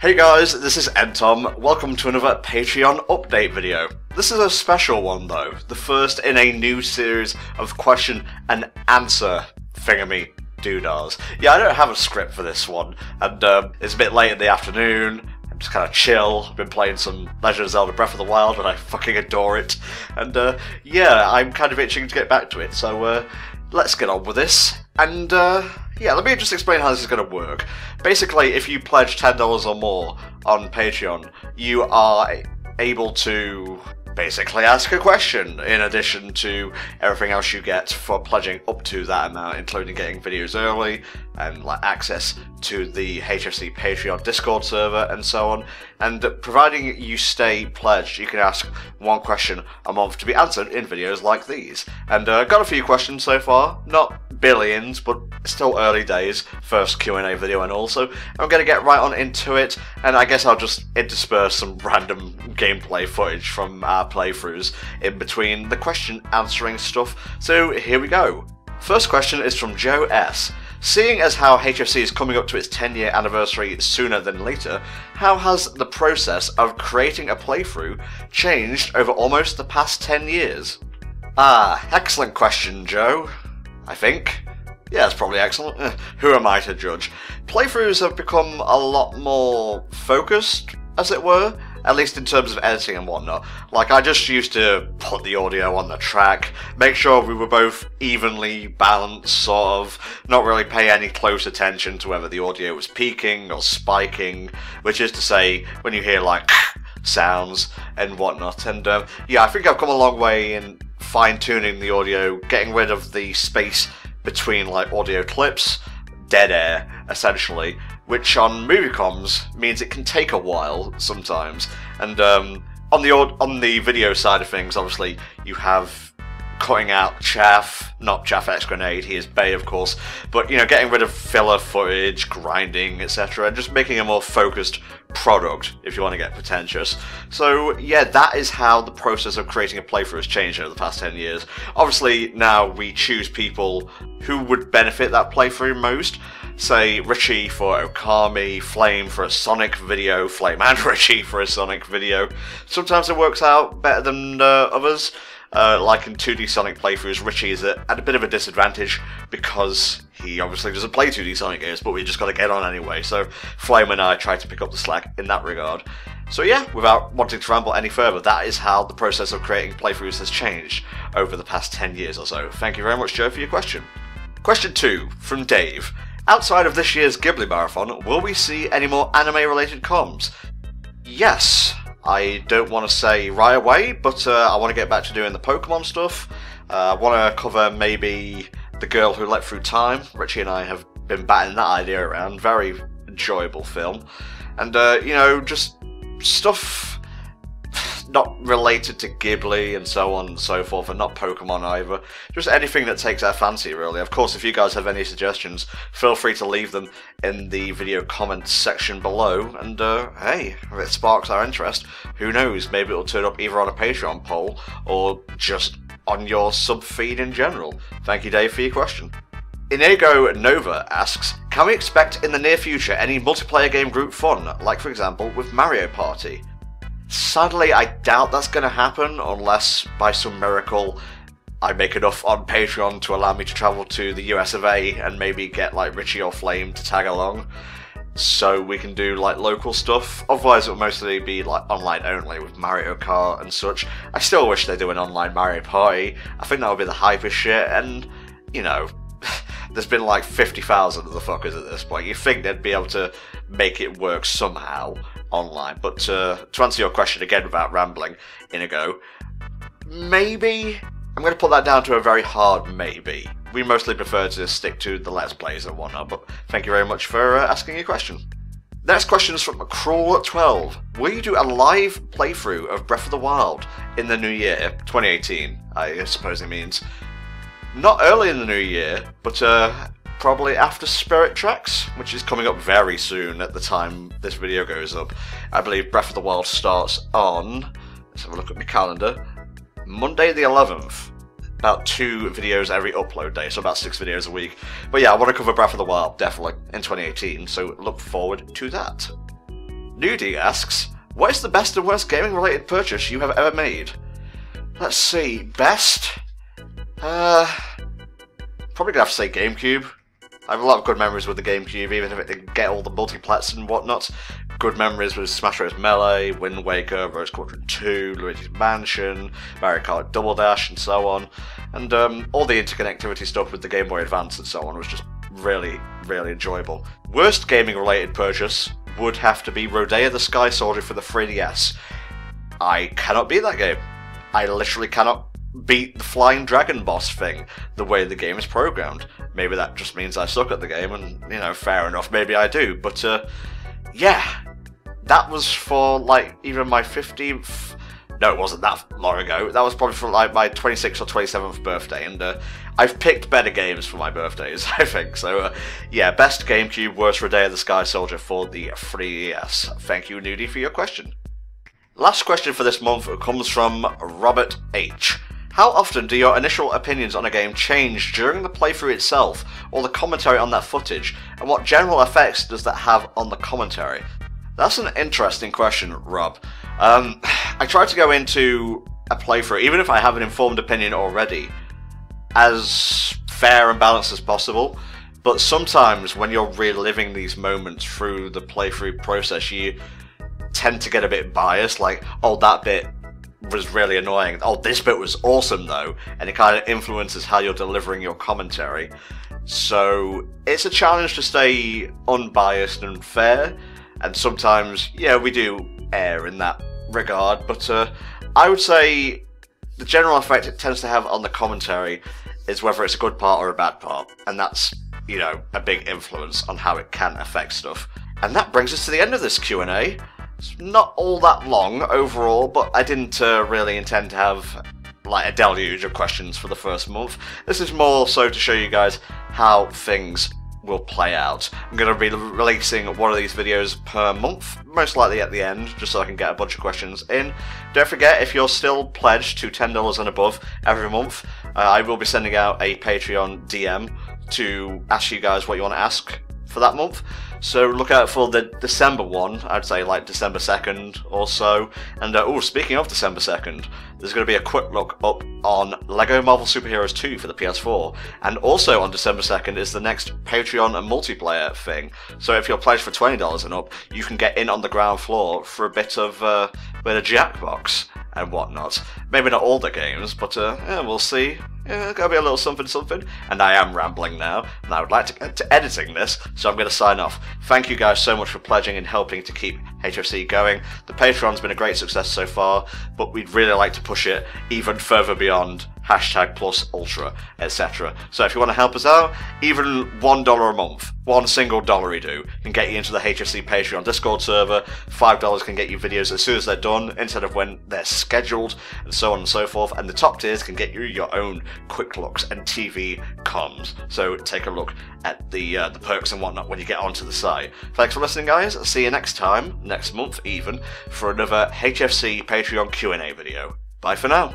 Hey guys, this is EdTom. Welcome to another Patreon update video. This is a special one though, the first in a new series of question and answer thingamy doodahs. Yeah, I don't have a script for this one, and it's a bit late in the afternoon. I'm just kind of chill. I've been playing some Legend of Zelda Breath of the Wild and I fucking adore it. And yeah, I'm kind of itching to get back to it, so let's get on with this. And yeah, let me just explain how this is going to work. Basically, if you pledge $10 or more on Patreon, you are able to basically ask a question in addition to everything else you get for pledging up to that amount, including getting videos early and like access to the HFC Patreon Discord server and so on. And providing you stay pledged, you can ask one question a month to be answered in videos like these. And got a few questions so far, not billions, but still early days, first Q&A video and all, so I'm going to get right on into it, and I guess I'll just intersperse some random gameplay footage from our playthroughs in between the question answering stuff. So here we go. First question is from Joe S. Seeing as how HFC is coming up to its 10-year anniversary sooner than later, how has the process of creating a playthrough changed over almost the past 10 years? Ah, excellent question, Joe. I think. Yeah, it's probably excellent. Who am I to judge? Playthroughs have become a lot more focused, as it were, at least in terms of editing and whatnot. Like, I just used to put the audio on the track, make sure we were both evenly balanced, sort of, not really pay any close attention to whether the audio was peaking or spiking, which is to say, when you hear, like, sounds and whatnot. And, yeah, I think I've come a long way in fine-tuning the audio, getting rid of the space between, like, audio clips, dead air, essentially, which on movie comms means it can take a while sometimes. And on the video side of things, obviously, you have cutting out chaff, not Chaff X Grenade, he is Bay of course, but you know, getting rid of filler footage, grinding, etc., and just making a more focused product, if you want to get pretentious. So yeah, that is how the process of creating a playthrough has changed over the past 10 years. Obviously, now we choose people who would benefit that playthrough most. Say Richie for Okami, Flame for a Sonic video, Flame and Richie for a Sonic video. Sometimes it works out better than others. Like in 2D Sonic playthroughs, Richie is at a bit of a disadvantage because he obviously doesn't play 2D Sonic games, but we just got to get on anyway, so Flame and I try to pick up the slack in that regard. So yeah, without wanting to ramble any further, that is how the process of creating playthroughs has changed over the past 10 years or so. Thank you very much, Joe, for your question. Question 2, from Dave. Outside of this year's Ghibli Marathon, will we see any more anime-related comms? Yes. I don't want to say right away, but I want to get back to doing the Pokemon stuff. I want to cover maybe The Girl Who Leapt Through Time. Richie and I have been batting that idea around. Very enjoyable film. And, you know, just stuff not related to Ghibli and so on and so forth, and not Pokemon either. Just anything that takes our fancy, really. Of course, if you guys have any suggestions, feel free to leave them in the video comments section below, and hey, if it sparks our interest, who knows, maybe it'll turn up either on a Patreon poll, or just on your sub-feed in general. Thank you, Dave, for your question. Inigo Nova asks, can we expect in the near future any multiplayer game group fun, like for example with Mario Party? Sadly, I doubt that's going to happen unless, by some miracle, I make enough on Patreon to allow me to travel to the US of A and maybe get like Richie or Flame to tag along, so we can do like local stuff. Otherwise, it'll mostly be like online only with Mario Kart and such. I still wish they'd do an online Mario Party. I think that would be the hypest shit, and you know, there's been like 50,000 of the fuckers at this point. You think they'd be able to make it work somehow online, but to answer your question again without rambling, Inigo, maybe. I'm going to put that down to a very hard maybe. We mostly prefer to stick to the Let's Plays and whatnot, but thank you very much for asking your question. Next question is from Crawl12. Will you do a live playthrough of Breath of the Wild in the new year, 2018, I suppose it means? Not early in the new year, but probably after Spirit Tracks, which is coming up very soon at the time this video goes up. I believe Breath of the Wild starts on, let's have a look at my calendar, Monday the 11th. About 2 videos every upload day, so about 6 videos a week. But yeah, I want to cover Breath of the Wild, definitely, in 2018, so look forward to that. Nudie asks, what is the best and worst gaming related purchase you have ever made? Let's see, best? Probably gonna have to say GameCube. I have a lot of good memories with the GameCube, even if it didn't get all the multiplets and whatnot. Good memories with Smash Bros. Melee, Wind Waker, Rose Quadrant 2, Luigi's Mansion, Mario Kart Double Dash, and so on. And all the interconnectivity stuff with the Game Boy Advance and so on was just really, really enjoyable. Worst gaming related purchase would have to be Rodea the Sky Soldier for the 3DS. I cannot beat that game. I literally cannot beat the Flying Dragon boss thing the way the game is programmed. Maybe that just means I suck at the game, and, you know, fair enough, maybe I do. But, yeah, that was for, like, even my 15th... No, it wasn't that long ago. That was probably for, like, my 26th or 27th birthday, and I've picked better games for my birthdays, I think. So, yeah, best GameCube, worst Rodea the Sky Soldier for the 3DS. Thank you, Nudie, for your question. Last question for this month comes from Robert H. How often do your initial opinions on a game change during the playthrough itself, or the commentary on that footage, and what general effects does that have on the commentary? That's an interesting question, Rob. I try to go into a playthrough, even if I have an informed opinion already, as fair and balanced as possible, but sometimes when you're reliving these moments through the playthrough process, you tend to get a bit biased, like, oh, that bit was really annoying, oh, this bit was awesome though, and it kind of influences how you're delivering your commentary. So it's a challenge to stay unbiased and fair, and sometimes, yeah, we do err in that regard, but I would say the general effect it tends to have on the commentary is whether it's a good part or a bad part, and that's, you know, a big influence on how it can affect stuff. And that brings us to the end of this Q&A. It's not all that long overall, but I didn't really intend to have like a deluge of questions for the first month. This is more so to show you guys how things will play out. I'm going to be releasing one of these videos per month, most likely at the end, just so I can get a bunch of questions in. Don't forget, if you're still pledged to $10 and above every month, I will be sending out a Patreon DM to ask you guys what you want to ask for that month. So look out for the December one, I'd say like December 2nd or so. And oh, speaking of December 2nd, there's going to be a quick look up on LEGO Marvel Super Heroes 2 for the PS4. And also on December 2nd is the next Patreon and multiplayer thing. So if you're pledged for $20 and up, you can get in on the ground floor for a bit of Jackbox and whatnot. Maybe not all the games, but yeah, we'll see. Yeah, it's going to be a little something something. And I am rambling now, and I would like to get to editing this, so I'm going to sign off. Thank you guys so much for pledging and helping to keep HFC going. The Patreon's been a great success so far, but we'd really like to push it even further beyond #+ultra, etc. So if you want to help us out, even $1 a month, one single $1 do, can get you into the HFC Patreon Discord server. $5 can get you videos as soon as they're done, instead of when they're scheduled, and so on and so forth. And the top tiers can get you your own quick looks and TV comms. So take a look at the perks and whatnot when you get onto the site. Thanks for listening, guys. See you next time, next month even, for another HFC Patreon Q&A video. Bye for now.